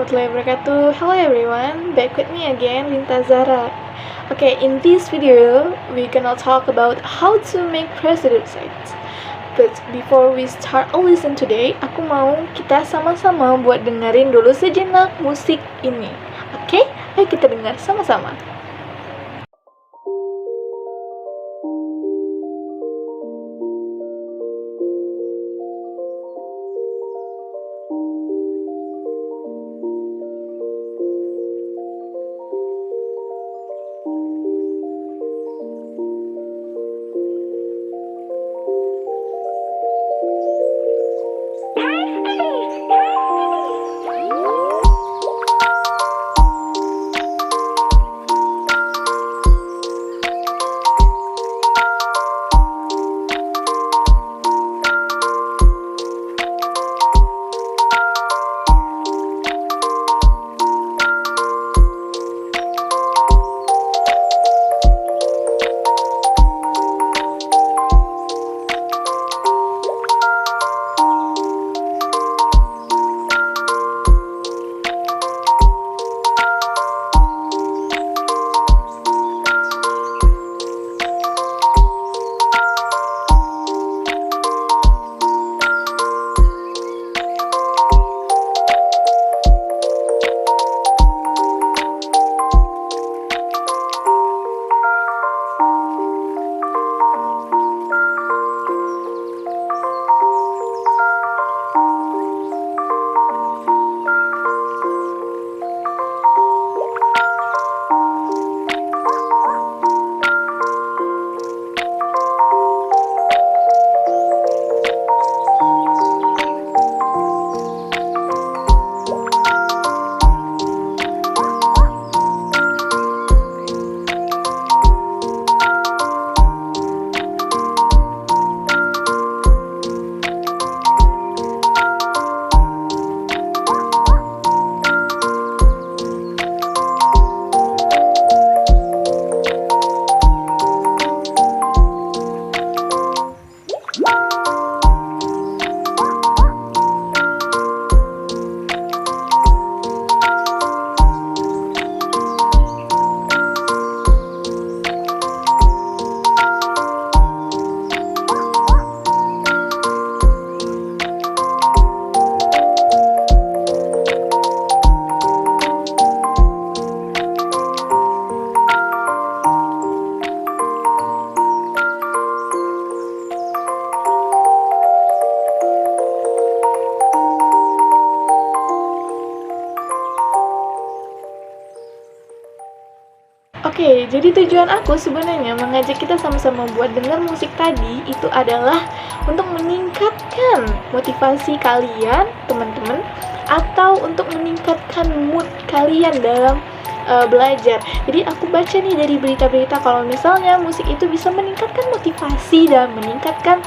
warahmatullahi wabarakatuh. Hello everyone, back with me again, Linta Zara. Okay, in this video, we're gonna talk about how to make procedure sites. But before we start a lesson today, aku mau kita sama-sama buat dengerin dulu sejenak musik ini. Oke, ayo kita dengar sama-sama. Oke, jadi tujuan aku sebenarnya mengajak kita sama-sama buat dengar musik tadi itu adalah untuk meningkatkan motivasi kalian, teman-teman, atau untuk meningkatkan mood kalian dalam belajar. Jadi aku baca nih dari berita-berita kalau misalnya musik itu bisa meningkatkan motivasi dan meningkatkan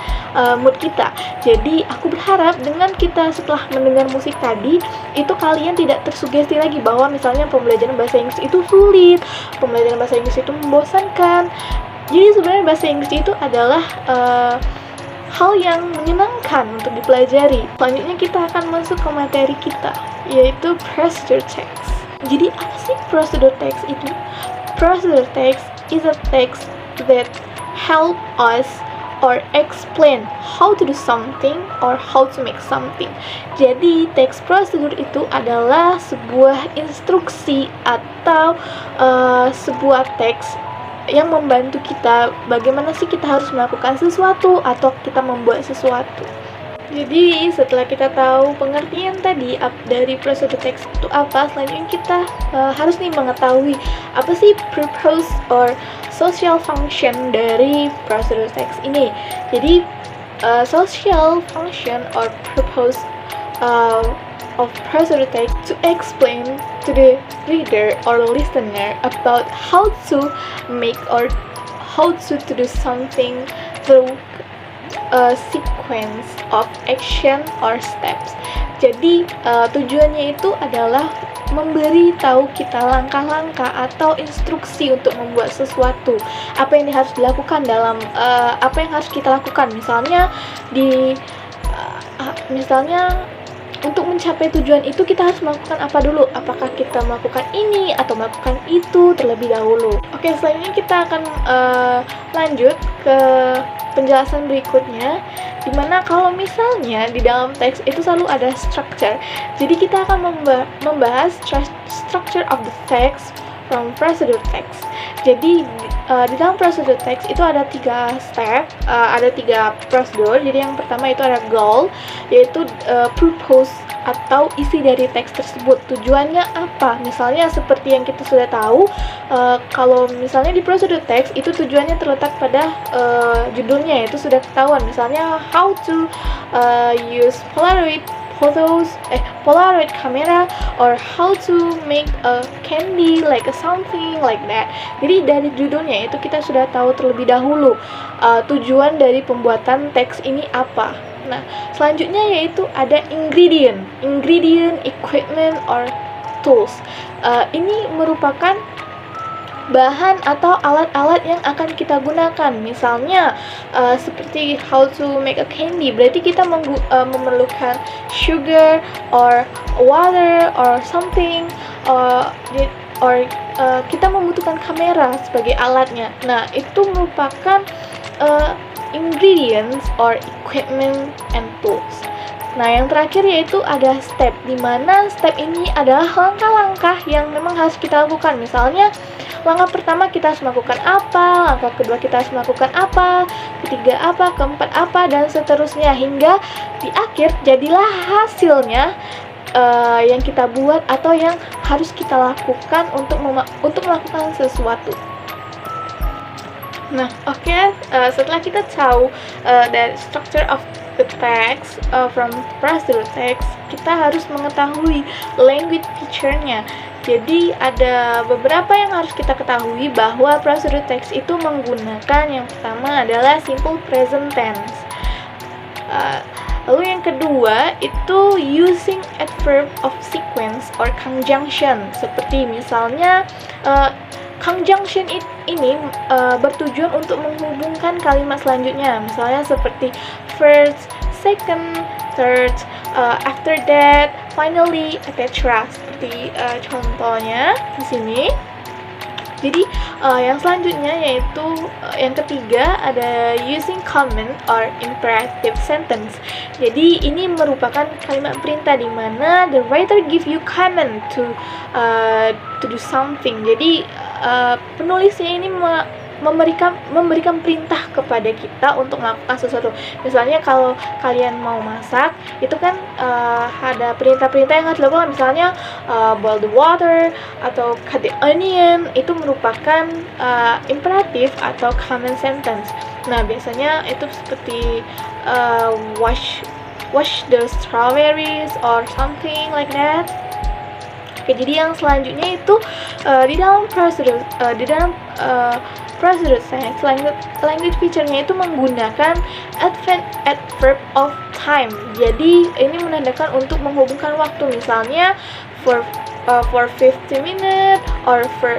mood kita. Jadi aku berharap dengan kita setelah mendengar musik tadi itu kalian tidak tersugesti lagi bahwa misalnya pembelajaran bahasa Inggris itu sulit, pembelajaran bahasa Inggris itu membosankan. Jadi sebenarnya bahasa Inggris itu adalah hal yang menyenangkan untuk dipelajari. Selanjutnya kita akan masuk ke materi kita, yaitu procedure text. Jadi apa sih procedure text itu? Procedure text is a text that help us or explain how to do something or how to make something. Jadi teks prosedur itu adalah sebuah instruksi atau sebuah teks yang membantu kita bagaimana sih kita harus melakukan sesuatu atau kita membuat sesuatu. Jadi setelah kita tahu pengertian tadi dari prosedur teks itu apa, selanjutnya kita harus nih mengetahui apa sih purpose or social function dari prosedur teks ini. Jadi social function or purpose of prosedur text to explain to the reader or listener about how to make or how to do something through a sequence of action or steps. Jadi tujuannya itu adalah memberi tahu kita langkah-langkah atau instruksi untuk membuat sesuatu. Apa yang harus dilakukan dalam apa yang harus kita lakukan. Misalnya untuk mencapai tujuan itu kita harus melakukan apa dulu? Apakah kita melakukan ini atau melakukan itu terlebih dahulu? Oke, selanjutnya kita akan lanjut ke penjelasan berikutnya, dimana kalau misalnya di dalam teks itu selalu ada structure. Jadi kita akan membahas structure of the text from procedure text. Jadi di dalam procedure text itu ada 3 step, ada 3 prosedur. Jadi yang pertama itu ada goal, yaitu purpose atau isi dari teks tersebut, tujuannya apa. Misalnya seperti yang kita sudah tahu, kalau misalnya di procedure text itu tujuannya terletak pada judulnya, yaitu sudah ketahuan. Misalnya how to use Polaroid camera, or how to make a candy like a something like that. Jadi dari judulnya itu kita sudah tahu terlebih dahulu tujuan dari pembuatan teks ini apa. Nah, selanjutnya yaitu ada ingredient, equipment, or tools. Ini merupakan bahan atau alat-alat yang akan kita gunakan. Misalnya seperti how to make a candy, berarti kita memerlukan sugar or water or something, or kita membutuhkan kamera sebagai alatnya. Nah, itu merupakan ingredients or equipment and tools. Nah, yang terakhir yaitu ada step, di mana step ini adalah langkah-langkah yang memang harus kita lakukan. Misalnya langkah pertama kita harus melakukan apa, langkah kedua kita harus melakukan apa, ketiga apa, keempat apa, dan seterusnya, hingga di akhir jadilah hasilnya yang kita buat atau yang harus kita lakukan untuk melakukan sesuatu. Nah, setelah kita tahu dari structure of the text from procedure text, kita harus mengetahui language feature-nya. Jadi ada beberapa yang harus kita ketahui bahwa procedure text itu menggunakan, yang pertama adalah simple present tense. Lalu yang kedua itu using adverb of sequence or conjunction. Seperti misalnya conjunction ini bertujuan untuk menghubungkan kalimat selanjutnya. Misalnya seperti first, second, third, after that, finally, etc. Seperti contohnya di sini. Jadi yang selanjutnya yaitu yang ketiga ada using command or imperative sentence. Jadi ini merupakan kalimat perintah di mana the writer give you command to do something. Jadi penulisnya ini memberikan perintah kepada kita untuk melakukan sesuatu. Misalnya kalau kalian mau masak, itu kan ada perintah-perintah yang harus dilakukan. Misalnya boil the water atau cut the onion, itu merupakan imperatif atau command sentence. Nah, biasanya itu seperti wash the strawberries or something like that. Oke, jadi yang selanjutnya itu di dalam procedure text, language feature-nya itu menggunakan adverb of time. Jadi ini menandakan untuk menghubungkan waktu. Misalnya for 50 minutes or 4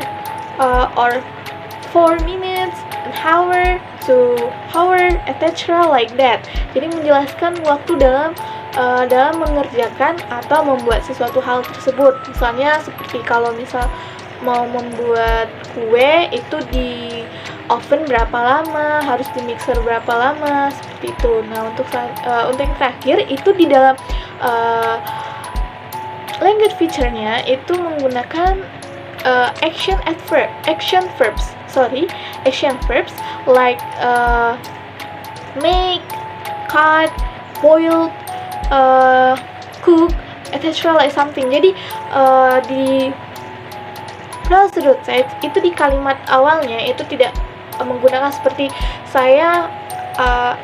minutes, an hour, to hour, etc. like that. Jadi menjelaskan waktu dalam mengerjakan atau membuat sesuatu hal tersebut. Misalnya seperti kalau mau membuat kue, itu di oven berapa lama, harus di mixer berapa lama, seperti itu. Nah, untuk yang terakhir itu di dalam language feature-nya itu menggunakan action verbs like make, cut, boil, cook, etc. like something. Jadi di procedure text itu di kalimat awalnya itu tidak menggunakan seperti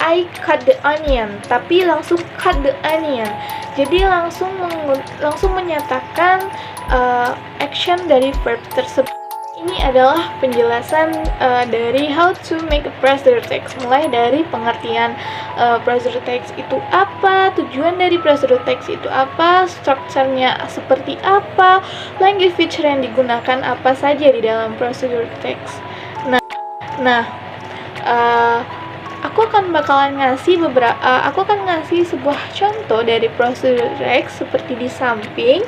I cut the onion, tapi langsung cut the onion. Jadi langsung menyatakan action dari verb tersebut. Ini adalah penjelasan dari how to make a procedure text, mulai dari pengertian procedure text itu apa, tujuan dari procedure text itu apa, strukturnya seperti apa, language feature yang digunakan apa saja di dalam procedure text. Nah, aku bakalan ngasih sebuah contoh dari prosedur text seperti di samping.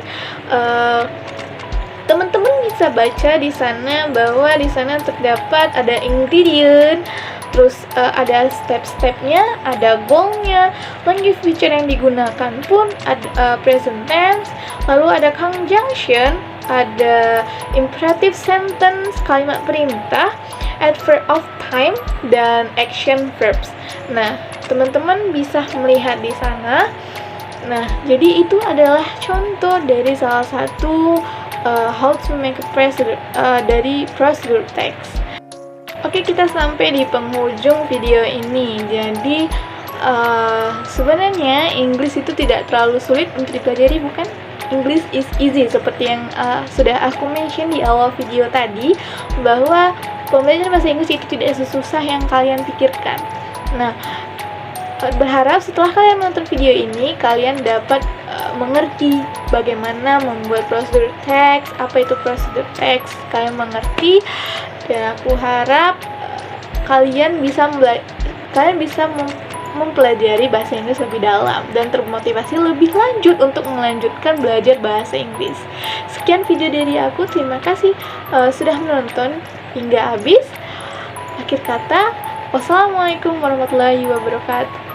Teman-teman bisa baca di sana bahwa di sana terdapat ada ingredient, terus ada step-stepnya, ada goalnya, language feature yang digunakan pun ada present tense, lalu ada conjunction, ada imperative sentence, kalimat perintah, adverb of time, dan action verbs. Nah, teman-teman bisa melihat di sana. Nah, jadi itu adalah contoh dari salah satu how to make a procedure dari prosedur text. Oke, kita sampai di penghujung video ini. Jadi sebenarnya Inggris itu tidak terlalu sulit untuk dipelajari, bukan? English is easy, seperti yang sudah aku mention di awal video tadi, bahwa pembelajaran bahasa Inggris itu tidak sesusah yang kalian pikirkan. Nah, berharap setelah kalian menonton video ini, kalian dapat mengerti bagaimana membuat prosedur text, apa itu prosedur text, kalian mengerti, dan aku harap kalian bisa mempelajari bahasa Inggris lebih dalam dan termotivasi lebih lanjut untuk melanjutkan belajar bahasa Inggris. Sekian video dari aku, terima kasih sudah menonton hingga habis. Akhir kata, wassalamualaikum warahmatullahi wabarakatuh.